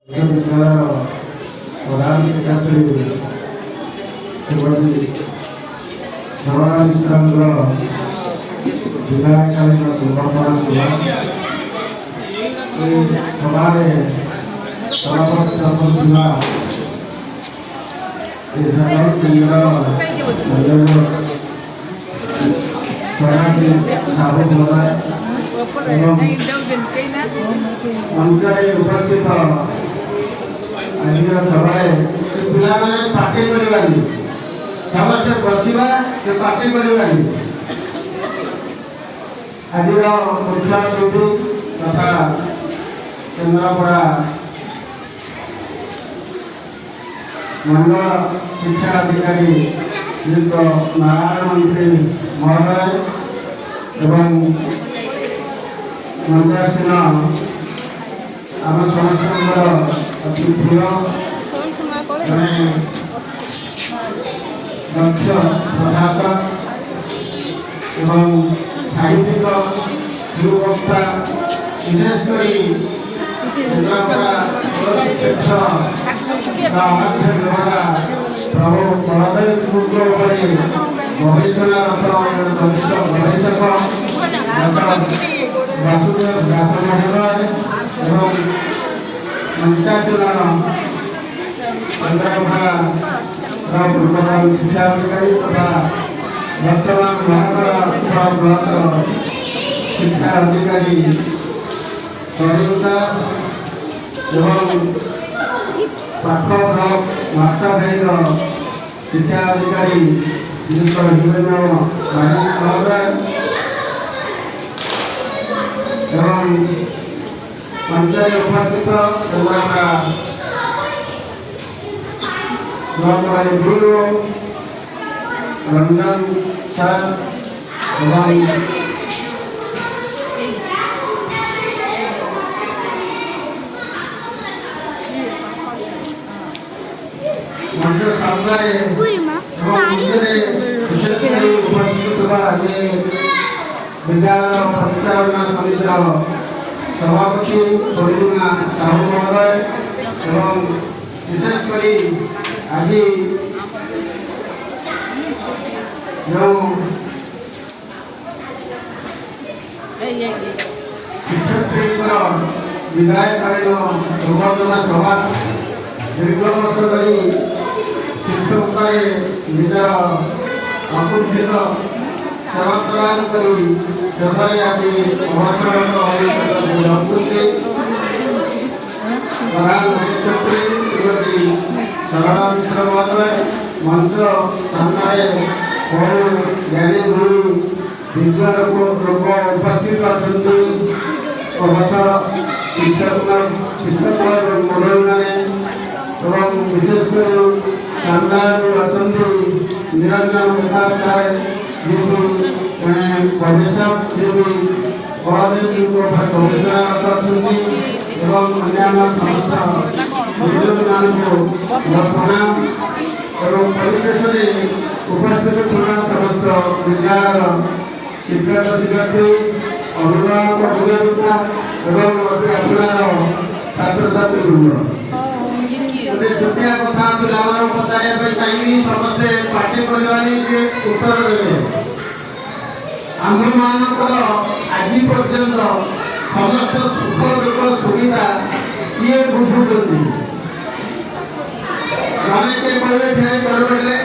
विद्यालय प्रधान सेक्रेटरी श्रीमती सरला मिश्र विधायकालीन समापन सभा सभापति साहू महोदय मंचरे उपस्थित आज सभा पे पार्टी करवानी समस्त बसवा पार्टी करवानी आज मुख्य अतिथि तथा केन्द्रापड़ा मंडल शिक्षा अधिकारी श्रीयुक्त नारायण मंत्री महोदय एवं मंचासीन आम समस्त अति प्रिय दक्ष प्रशासक एवं साहित्यिक युवक्ता विशेषकर केन्द्रापड़ा प्रभु बलदेव गवेषणारत वरिष्ठ गवेषक वासुदेव व्यास महोदय एवं मंचासीन केन्द्रापड़ा पूर्वतन शिक्षा अधिकारी तथा वर्तमान महाराष्ट्र ब्लक शिक्षा अधिकारी एवं पाख ब्लक मासाघाई शिक्षा अधिकारी श्रीयुक्त हिरेन्द्र महोदय एवं मंचरे उपस्थित केन्द्रापड़ा ब्लक गुरु रंजन सर एवं मंच सामने विशेषकर उपस्थित विद्यालय परिचालना समितिर सभापति परिणा साहू महोदय एवं विशेषकर आज जो शिक्षक विधायकालीन संबर्धना सभा दीर्घ वर्ष धरी शिक्षक निजर अकुंठित सेवा प्रदान कर शेषे आज अवसर प्रधान सेक्रेटरी श्रीमती सरला मिश्र महोदय मंच सामने बहु ज्ञानी गुरु विज्ञ लोक उपस्थित अच्छा प्रोफेसर शिक्षक मंडल मैंने एवं विशेषकर सामने अच्छा निरंजन प्रसाद सार जी गवेषक श्री बलदेव गवेषणारत अच्छा एवं अन्य समस्त प्रणाम एवं परिशेष उपस्थित समस्त विद्यालय शिक्षक शिक्षार्थी अभिभावक अभिभाविका एवं अपनार छात्र छात्री वृंद गोटे छोटिया कथा पिला पचारे चाहिए समस्ते पार्टी करवानी उत्तर देवे आम मानकर आज पर्यंत समस्त सुख दुख सुविधा किए बुझुं जने के कहते ठे